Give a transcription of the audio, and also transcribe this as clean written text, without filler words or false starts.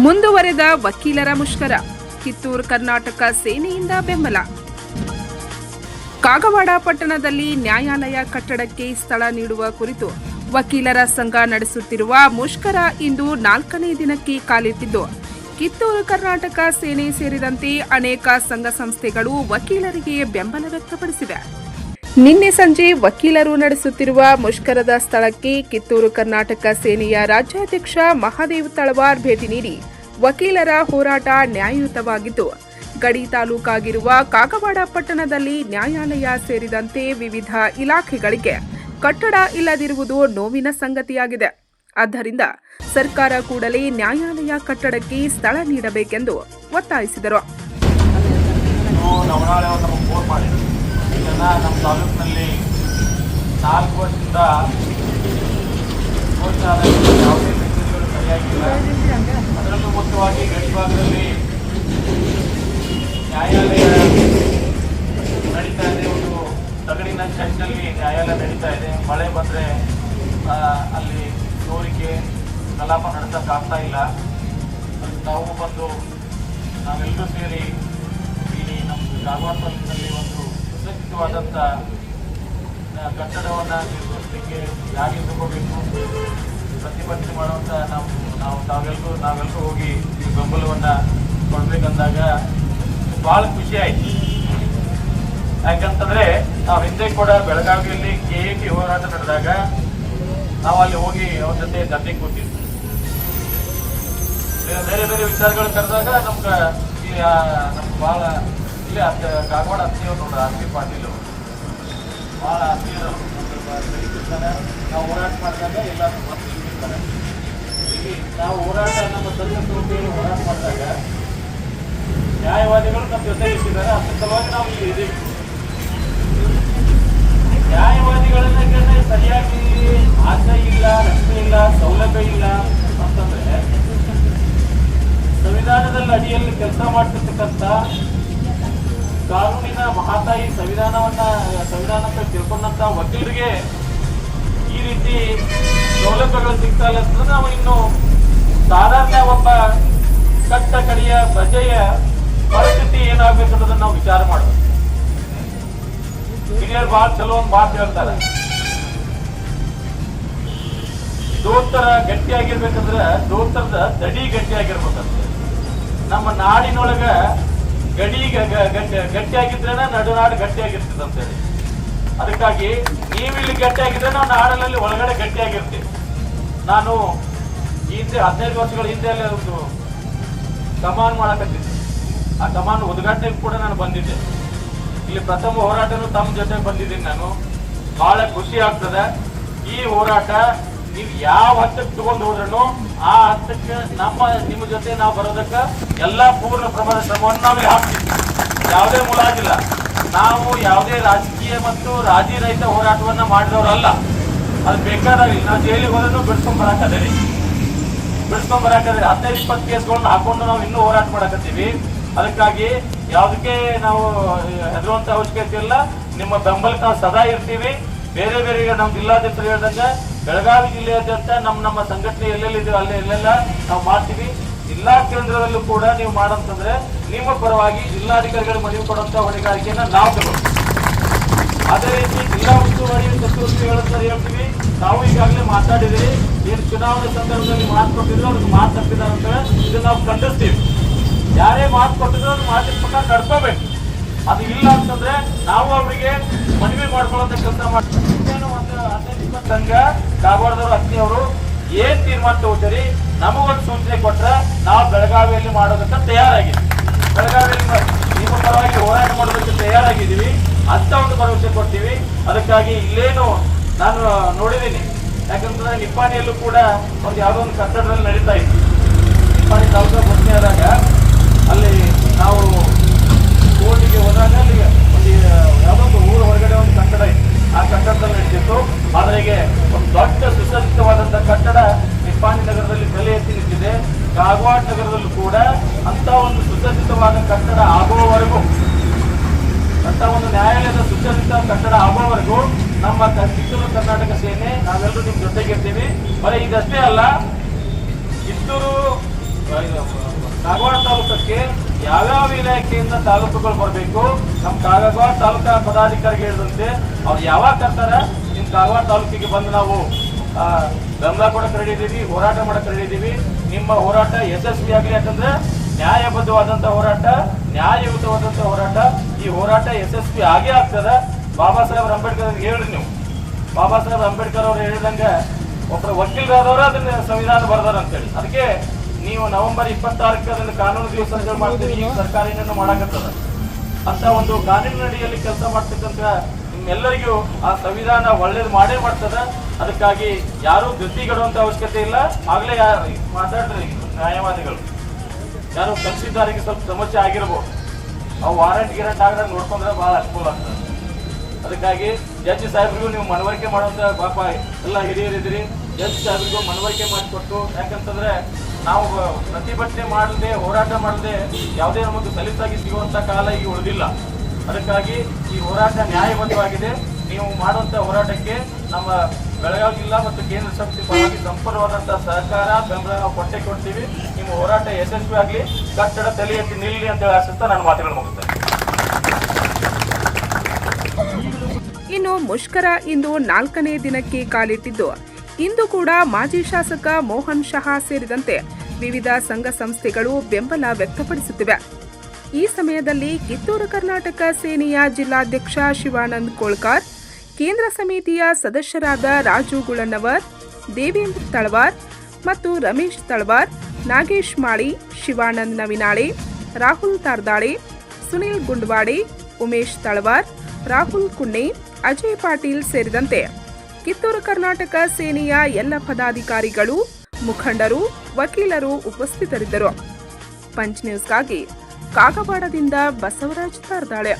ಮುಂದುವರೆದ ವಕೀಲರ ಮುಷ್ಕರ, ಕಿತ್ತೂರು ಕರ್ನಾಟಕ ಸೇನೆಯಿಂದ ಬೆಂಬಲ. ಕಾಗವಾಡ ಪಟ್ಟಣದಲ್ಲಿ ನ್ಯಾಯಾಲಯ ಕಟ್ಟಡಕ್ಕೆ ಸ್ಥಳ ನೀಡುವ ಕುರಿತು ವಕೀಲರ ಸಂಘ ನಡೆಸುತ್ತಿರುವ ಮುಷ್ಕರ ಇಂದು 4ನೇ ದಿನಕ್ಕೆ ಕಾಲಿಟ್ಟಿದ್ದು, ಕಿತ್ತೂರು ಕರ್ನಾಟಕ ಸೇನೆ ಸೇರಿದಂತೆ ಅನೇಕ ಸಂಘ ಸಂಸ್ಥೆಗಳು ವಕೀಲರಿಗೆ ಬೆಂಬಲ ವ್ಯಕ್ತಪಡಿಸಿವೆ. ನಿನ್ನೆ ಸಂಜೆ ವಕೀಲರು ನಡೆಸುತ್ತಿರುವ ಮುಷ್ಕರದ ಸ್ಥಳಕ್ಕೆ ಕಿತ್ತೂರು ಕರ್ನಾಟಕ ಸೇನೆಯ ರಾಜ್ಯಾಧ್ಯಕ್ಷ ಮಹಾದೇವ್ ತಳವಾರ್ ಭೇಟಿ ನೀಡಿ ವಕೀಲರ ಹೋರಾಟ ನ್ಯಾಯಯುತವಾಗಿದ್ದು, ಗಡಿ ತಾಲೂಕಾಗಿರುವ ಕಾಗವಾಡ ಪಟ್ಟಣದಲ್ಲಿ ನ್ಯಾಯಾಲಯ ಸೇರಿದಂತೆ ವಿವಿಧ ಇಲಾಖೆಗಳಿಗೆ ಕಟ್ಟಡ ಇಲ್ಲದಿರುವುದು ನೋವಿನ ಸಂಗತಿಯಾಗಿದೆ. ಆದ್ದರಿಂದ ಸರ್ಕಾರ ಕೂಡಲೇ ನ್ಯಾಯಾಲಯ ಕಟ್ಟಡಕ್ಕೆ ಸ್ಥಳ ನೀಡಬೇಕೆಂದು ಒತ್ತಾಯಿಸಿದರು. ನಮ್ಮ ತಾಲೂಕಿನಲ್ಲಿ 4 ವರ್ಷದಿಂದ ಯಾವುದೇ ಕಚೇರಿಗಳು ಸರಿಯಾಗಿಲ್ಲ. ಅದರಲ್ಲೂ ಮುಖ್ಯವಾಗಿ ಗಡಿ ಭಾಗದಲ್ಲಿ ನ್ಯಾಯಾಲಯ ನಡೀತಾ ಇದೆ. ಒಂದು ತಗಡಿನ ಶೆಡ್ನಲ್ಲಿ ನ್ಯಾಯಾಲಯ ನಡೀತಾ ಇದೆ. ಮಳೆ ಬಂದರೆ ಅಲ್ಲಿ ಸೋರಿಕೆ ಕಲಾಪ ನಡೆಸೋಕ್ಕಾಗ್ತಾ ಇಲ್ಲ. ನಾವು ಬಂದು ನಾವೆಲ್ಲರೂ ಸೇರಿ ಇಲ್ಲಿ ನಮ್ಮ ಕಾಗವಾಡ ತಾಲೂಕಿನಲ್ಲಿ ಒಂದು ಸುಸಜ್ಜಿತವಾದಂಥ ಕಟ್ಟಡವನ್ನು ನಿರ್ಮಿಸಲಿಕ್ಕೆ ಯಾರಿಗೆ ತಗೋಬೇಕು ಪ್ರತಿಭಟನೆ ಮಾಡುವಂಥ ನಾವೆಲ್ಲರೂ ಹೋಗಿ ಈ ಬೆಂಬಲವನ್ನು ಕೊಡಬೇಕಂದಾಗ ಭಾಳ ಖುಷಿ ಆಯಿತು. ಯಾಕಂತಂದರೆ ನಾವು ಹಿಂದೆ ಕೂಡ ಬೆಳಗಾವಿಯಲ್ಲಿ KAT ಹೋರಾಟ ನಡೆದಾಗ ನಾವು ಅಲ್ಲಿ ಹೋಗಿ ಅವ್ರ ಜೊತೆ ದಂಡೆಗೆ ಕೂತಿದ್ವಿ. ಬೇರೆ ಬೇರೆ ವಿಚಾರಗಳು ಕರೆದಾಗ ನಮ್ಗೆ ಭಾಳ ಇಲ್ಲಿ ಕಾಗವಾಡ ಅತ್ತಿಯವ್ರು ನೋಡ್ರಿ, RP ಪಾಟೀಲ್ ಅವರು ಭಾಳ ಆತ್ಮೀಯರು. ನಾವು ಹೋರಾಟ ಮಾಡಿದಾಗ ಎಲ್ಲರೂ ಮತ್ತೆ ಇರ್ತಾರೆ. ಇಲ್ಲಿ ನಾವು ಹೋರಾಟ ನಮ್ಮ ಸಂಘಟನೆ ಹೋರಾಟ ಮಾಡಿದಾಗ ನ್ಯಾಯವಾದಿಗಳು ನಮ್ಮ ಜೊತೆ ಇಟ್ಟಿದ್ದಾರೆ. ಅದ್ರ ಸಲುವಾಗಿ ನಾವು ಇಲ್ಲಿ ಇದ್ದೀವಿ. ನ್ಯಾಯವಾದಿಗಳನ್ನ ಸರಿಯಾಗಿ ಆಶ್ರಯ ಇಲ್ಲ, ರಕ್ಷಣೆ ಇಲ್ಲ, ಸೌಲಭ್ಯ ಇಲ್ಲ ಅಂತಂದ್ರೆ ಸಂವಿಧಾನದಲ್ಲಿ ಅಡಿಯಲ್ಲಿ ಕೆಲಸ ಮಾಡ್ತಿರ್ತಕ್ಕಂಥ ಕಾನೂನಿನ ಮಹಾತಾಯಿ ಸಂವಿಧಾನಕ್ಕೆ ತಿಳ್ಕೊಂಡಂತ ವಕೀಲರಿಗೆ ಈ ರೀತಿ ಸೌಲಭ್ಯಗಳು ಸಿಗ್ತಾ ಇಲ್ಲ ಅಂತಂದ್ರೆ ನಾವು ಇನ್ನು ಸಾಧಾರಣ ಒಬ್ಬ ಕಟ್ಟ ಕಡೆಯ ಪ್ರಜೆಯ ಪರಿಸ್ಥಿತಿ ಏನಾಗಬೇಕು ಅನ್ನೋದನ್ನ ನಾವು ವಿಚಾರ ಮಾಡಬೇಕು. ಹಿರಿಯರು ಬಹಳ ಚಲೋ ಒಂದು ಮಾತು ಹೇಳ್ತಾರೆ, ದೋಸ್ತರ ಗಟ್ಟಿಯಾಗಿರ್ಬೇಕಂದ್ರೆ ದೋಸ್ತರದ ದಡಿ ಗಟ್ಟಿಯಾಗಿರ್ಬೇಕಂತ. ನಮ್ಮ ನಾಡಿನೊಳಗ ಗಟ್ಟಿಯಾಗಿದ್ರೇನ ನಡುನಾಡು ಗಟ್ಟಿಯಾಗಿರ್ತದೆ ಅಂತೇಳಿ. ಅದಕ್ಕಾಗಿ ನೀವಿಲ್ಲಿ ಗಟ್ಟಿಯಾಗಿದ್ರೆ ನಾವು ನಾಡಲ್ಲಿ ಒಳಗಡೆ ಗಟ್ಟಿಯಾಗಿರ್ತೀವಿ. ನಾನು ಹಿಂದೆ 15 ವರ್ಷಗಳ ಹಿಂದೆ ಅಲ್ಲೇ ಒಂದು ಕಮಾನ್ ಮಾಡಕತ್ತಿದ್ದೆ. ಆ ಕಮಾನ್ ಉದ್ಘಾಟನೆಗೆ ಕೂಡ ನಾನು ಬಂದಿದ್ದೆ. ಇಲ್ಲಿ ಪ್ರಥಮ ಹೋರಾಟನೂ ತಮ್ಮ ಜೊತೆ ಬಂದಿದ್ದೀನಿ ನಾನು. ಬಹಳ ಖುಷಿ ಆಗ್ತದೆ. ಈ ಹೋರಾಟ ನೀವು ಯಾವ ಹಂತಕ್ಕೆ ತಗೊಂಡು ಹೋದ್ರೂ ಆ ಹಂತಕ್ಕೆ ನಿಮ್ಮ ಜೊತೆ ನಾವು ಬರೋದಕ್ಕೆ ಎಲ್ಲಾ ಪೂರ್ಣ ಪ್ರಮಾಣದ ಶ್ರಮವನ್ನು ನಾವೇ ಹಾಕ್ತೀವಿ. ಯಾವುದೇ ಮುಲಾಜಿಲ್ಲ. ನಾವು ಯಾವುದೇ ರಾಜಕೀಯ ಮತ್ತು ರಾಜಿ ರಹಿತ ಹೋರಾಟವನ್ನ ಮಾಡಿದವರಲ್ಲ. ಅದು ಬೇಕಾದಾಗ ನಾವು ಜೈಲಿಗೆ ಹೋದ್ರೂ ಬಿಡಿಸ್ಕೊಂಡ್ ಬರಾಕದೇ 15-20 ಕೇಸ್ಗಳನ್ನ ಹಾಕೊಂಡು ನಾವು ಇನ್ನೂ ಹೋರಾಟ ಮಾಡಕತ್ತೀವಿ. ಅದಕ್ಕಾಗಿ ಯಾವುದಕ್ಕೆ ನಾವು ಹೆದರುವಂತ ಅವಶ್ಯಕತೆ ಇಲ್ಲ. ನಿಮ್ಮ ಬೆಂಬಲಕ್ಕೆ ನಾವು ಸದಾ ಇರ್ತೀವಿ. ಬೇರೆ ಬೇರೆ ಈಗ ನಮ್ಮ ಜಿಲ್ಲಾಧ್ಯಕ್ಷರು ಹೇಳ್ದಂಗೆ ಬೆಳಗಾವಿ ಜಿಲ್ಲೆಯಾದ್ಯಂತ ನಮ್ಮ ಸಂಘಟನೆ ಎಲ್ಲೆಲ್ಲಿದೆ ಅಲ್ಲೆಲ್ಲ ನಾವು ಮಾಡ್ತೀವಿ. ಜಿಲ್ಲಾ ಕೇಂದ್ರದಲ್ಲೂ ಕೂಡ ನೀವು ಮಾಡಂತಂದ್ರೆ ನಿಮ್ಮ ಪರವಾಗಿ ಜಿಲ್ಲಾಧಿಕಾರಿಗಳು ಮನವಿ ಕೊಡುವಂತ ಹೊಣೆಗಾರಿಕೆಯನ್ನ ನಾವು ತಗೊಳ್ತೀವಿ. ಅದೇ ರೀತಿ ಜಿಲ್ಲಾ ಉಸ್ತುವಾರಿ ಸಚಿವರುಗಳನ್ನ ಹೇಳ್ತೀವಿ. ನಾವು ಈಗಾಗಲೇ ಮಾತಾಡಿದ್ರಿ, ಏನು ಚುನಾವಣೆ ಸಂದರ್ಭದಲ್ಲಿ ಮಾತು ಕೊಟ್ಟಿದ್ರು ಅವ್ರಿಗೆ ಮಾತು ತಪ್ಪಿದ್ದಾರೆ ಅಂತ ಇದನ್ನ ನಾವು ಖಂಡಿಸ್ತೀವಿ. ಯಾರೇ ಮಾತು ಕೊಟ್ಟಿದ್ರು ಅದು ಮಾತಿನ ಪ್ರಕಾರ ನಡ್ಕೋಬೇಕು. ಅದು ಇಲ್ಲ ಅಂತಂದ್ರೆ ನಾವು ಅವರಿಗೆ ಮನವಿ ಮಾಡ್ಕೊಳ್ಳೋಂಥ ಕೆಲಸ ಮಾಡ್ತೀವಿ. ಸಂಘ ಕಾಗವಾಡದವರು ಅತ್ತಿಯವರು ಏನ್ ತೀರ್ಮಾನ ತಗೋತೀರಿ ನಮಗೊಂದು ಸೂಚನೆ ಕೊಟ್ರೆ ನಾವು ಬೆಳಗಾವಿಯಲ್ಲಿ ಮಾಡೋದಕ್ಕೆ ತಯಾರಾಗಿದ್ದೀವಿ. ಬೆಳಗಾವಿಯಲ್ಲಿ ನಿಮ್ಮ ಪರವಾಗಿ ಹೋರಾಟ ಮಾಡೋದಕ್ಕೆ ತಯಾರಾಗಿದ್ದೀವಿ ಅಂತ ಒಂದು ಭರವಸೆ ಕೊಡ್ತೀವಿ. ಅದಕ್ಕಾಗಿ ಇಲ್ಲೇನು ನಾನು ನೋಡಿದ್ದೀನಿ. ಯಾಕಂತಂದ್ರೆ ನಿಪ್ಪಾಣಿಯಲ್ಲೂ ಕೂಡ ಒಂದು ಯಾವುದೋ ಒಂದು ಕಟ್ಟಡದಲ್ಲಿ ನಡೀತಾ ಇತ್ತು. ನಿಪ್ಪಾಣಿ ತಾಲೂಕು ಘಟನೆ ಆದಾಗ ಅಲ್ಲಿ ನಾವು ಕೋರ್ಟಿಗೆ ಹೋದಾಗ ಅಲ್ಲಿ ಒಂದು ಯಾವುದೋ ಒಂದು ಊರ ಹೊರಗಡೆ ಒಂದು ಕಟ್ಟಡ ಇತ್ತು. ಆ ಕಟ್ಟಡದಲ್ಲಿ ನಡೀತಿತ್ತು. ಆದ್ರೆ ಒಂದು ದೊಡ್ಡ ಸುಸಜ್ಜಿತವಾದಂತಹ ಕಟ್ಟಡ ನಿಪ್ಪಾಣಿ ನಗರದಲ್ಲಿ ತಲೆ ಎತ್ತಿ ನಿಂತಿದೆ. ಕಾಗವಾಡ ನಗರದಲ್ಲೂ ಕೂಡ ಅಂತ ಒಂದು ಸುಸಜ್ಜಿತವಾದ ಕಟ್ಟಡ ಆಗುವವರೆಗೂ, ಅಂತ ಒಂದು ನ್ಯಾಯಾಲಯದ ಸುಸಜ್ಜಿತ ಕಟ್ಟಡ ಆಗುವವರೆಗೂ ನಮ್ಮ ಕಿತ್ತೂರು ಕರ್ನಾಟಕ ಸೇನೆ ನಾವೆಲ್ಲರೂ ನಿಮ್ಮ ಜೊತೆಗಿರ್ತೀವಿ. ಬರೀ ಇದಷ್ಟೇ ಅಲ್ಲ, ಕಿತ್ತೂರು ಕಾಗವಾಡ ತಾಲೂಕಕ್ಕೆ ಯಾವ್ಯಾವ ಇಲಾಖೆಯಿಂದ ತಾಲೂಕುಗಳು ಬರಬೇಕು, ನಮ್ಮ ಕಾಗವಾಡ ತಾಲೂಕಾ ಪದಾಧಿಕಾರಿಗೆ ಹೇಳಿದಂತೆ ಅವ್ರು ಯಾವಾಗ ಕರ್ತಾರ ನಿಮ್ ಕಾಗವಾಡ ತಾಲೂಕಿಗೆ ಬಂದು ನಾವು ಬೆಂಬಲ ಕೊಡಕ್ಕೆ ರೆಡಿ ಇದೀವಿ, ಹೋರಾಟ ಮಾಡಕ್ಕೆ ರೆಡಿ ಇದೀವಿ. ನಿಮ್ಮ ಹೋರಾಟ ಯಶಸ್ವಿ ಆಗ್ಲಿ, ಯಾಕಂದ್ರೆ ನ್ಯಾಯಬದ್ಧವಾದಂತ ಹೋರಾಟ, ನ್ಯಾಯಯುತವಾದಂತ ಹೋರಾಟ. ಈ ಹೋರಾಟ ಯಶಸ್ವಿ ಆಗೇ ಆಗ್ತದ. ಬಾಬಾ ಸಾಹೇಬ್ ಅಂಬೇಡ್ಕರ್ ಹೇಳ್ರಿ ನೀವು, ಬಾಬಾ ಸಾಹೇಬ್ ಅಂಬೇಡ್ಕರ್ ಅವ್ರು ಹೇಳಿದಂಗ ಒಬ್ಬರು ವಕೀಲರಾದವರು ಅದನ್ನ ಸಂವಿಧಾನ ಬರ್ದಾರ ಅಂತೇಳಿ. ಅದಕ್ಕೆ ನೀವು ನವೆಂಬರ್ 26ಕ್ಕೆ ಅದನ್ನ ಕಾನೂನು ದಿವಸ ಮಾಡ್ತೀರಿ. ಈಗ ಸರ್ಕಾರ ಏನೇನು ಮಾಡಾಕತ್ತದ ಅಂತ ಒಂದು ಕಾನೂನಿನ ಅಡಿಯಲ್ಲಿ ಕೆಲಸ ಮಾಡ್ತಕ್ಕಂಥ ನಿಮ್ಮೆಲ್ಲರಿಗೂ ಆ ಸಂವಿಧಾನ ಒಳ್ಳೇದು ಮಾಡೇ ಮಾಡ್ತದ. ಅದಕ್ಕಾಗಿ ಯಾರು ಗತಿಗಡುವಂತ ಅವಶ್ಯಕತೆ ಇಲ್ಲ. ಆಗ್ಲೇ ಮಾತಾಡ್ರಿ ನ್ಯಾಯವಾದಿಗಳು, ಯಾರು ಕಲಿಸಿದ್ದಾರಿಗೆ ಸ್ವಲ್ಪ ಸಮಸ್ಯೆ ಆಗಿರ್ಬೋದು, ಅವು ವಾರಂಟ್ ಗಿರಂಟ್ ಆಗದಾಗ ನೋಡ್ಕೊಂಡ್ರೆ ಬಹಳ ಅನುಕೂಲ ಆಗ್ತದೆ. ಅದಕ್ಕಾಗಿ ಜಡ್ಜ್ ಸಾಹೇಬ್ರಿಗೂ ನೀವು ಮನವರಿಕೆ ಮಾಡುವಂತ ಪಾಪ ಎಲ್ಲ ಹಿರಿಯರಿದ್ದೀರಿ, ಜಡ್ಜ್ ಸಾಹೇಬ್ರಿಗೂ ಮನವರಿಕೆ ಮಾಡಿಕೊಟ್ಟು, ಯಾಕಂತಂದ್ರೆ ನಾವು ಪ್ರತಿಭಟನೆ ಮಾಡದೆ, ಹೋರಾಟ ಮಾಡದೆ ಯಾವುದೇ ನಮಗೆ ಸಲೀಸಾಗಿ ಸಿಗುವಂತ ಕಾಲ ಈಗ ಉಳಿದಿಲ್ಲ. ಅದಕ್ಕಾಗಿ ಈ ಹೋರಾಟ ನ್ಯಾಯಬದ್ಧವಾಗಿದೆ. ನೀವು ಮಾಡುವಂತ ಹೋರಾಟಕ್ಕೆ ನಮ್ಮ ಬೆಳಗಾವಿ ಜಿಲ್ಲಾ ಮತ್ತು ಕೇಂದ್ರ ಸಮಿತಿ ಪರವಾಗಿ ಸಂಪೂರ್ಣವಾದಂತಹ ಸಹಕಾರ, ಬೆಂಬಲ ನಾವು ಕೊಡ್ತೀವಿ. ನಿಮ್ಮ ಹೋರಾಟ ಯಶಸ್ವಿ ಆಗಲಿ, ಕಟ್ಟಡ ತಲೆ ಎತ್ತಿ ನಿಲ್ಲಿ ಅಂತ ಹೇಳಿ ಆಶಿಸ್ತಾ ನನ್ನ ಮಾತುಗಳನ್ನು ಮುಗಿಸ್ತೇನೆ. ಇನ್ನು ಮುಷ್ಕರ ಇಂದು 4ನೇ ದಿನಕ್ಕೆ ಕಾಲಿಟ್ಟಿದ್ದು, ಇಂದು ಕೂಡ ಮಾಜಿ ಶಾಸಕ ಮೋಹನ್ ಶಹಾ ಸೇರಿದಂತೆ ವಿವಿಧ ಸಂಘ ಸಂಸ್ಥೆಗಳು ಬೆಂಬಲ ವ್ಯಕ್ತಪಡಿಸುತ್ತಿವೆ. ಈ ಸಮಯದಲ್ಲಿ ಕಿತ್ತೂರು ಕರ್ನಾಟಕ ಸೇನೆಯ ಜಿಲ್ಲಾಧ್ಯಕ್ಷ ಶಿವಾನಂದ್ ಕೋಳ್ಕಾರ್, ಕೇಂದ್ರ ಸಮಿತಿಯ ಸದಸ್ಯರಾದ ರಾಜು ಗುಳನ್ನವರ್, ದೇವೇಂದ್ರ ತಳವಾರ್ ಮತ್ತು ರಮೇಶ್ ತಳವಾರ್, ನಾಗೇಶ್ ಮಾಳಿ, ಶಿವಾನಂದ್ ನವಿನಾಳೆ, ರಾಹುಲ್ ತಾರ್ದಾಳೆ, ಸುನಿಲ್ ಗುಂಡ್ವಾಡೆ, ಉಮೇಶ್ ತಳವಾರ್, ರಾಹುಲ್ ಕುಣ್ಣೆ, ಅಜಯ್ ಪಾಟೀಲ್ ಸೇರಿದಂತೆ ಕಿತ್ತೂರು ಕರ್ನಾಟಕ ಸೇನೆಯ ಎಲ್ಲ ಪದಾಧಿಕಾರಿಗಳು, ಮುಖಂಡರು, ವಕೀಲರು ಉಪಸ್ಥಿತರಿದ್ದರು. ಪಂಚ್ ನ್ಯೂಸ್ಗಾಗಿ ಕಾಗವಾಡದಿಂದ ಬಸವರಾಜ್ ತಾರ್ದಾಳೆ.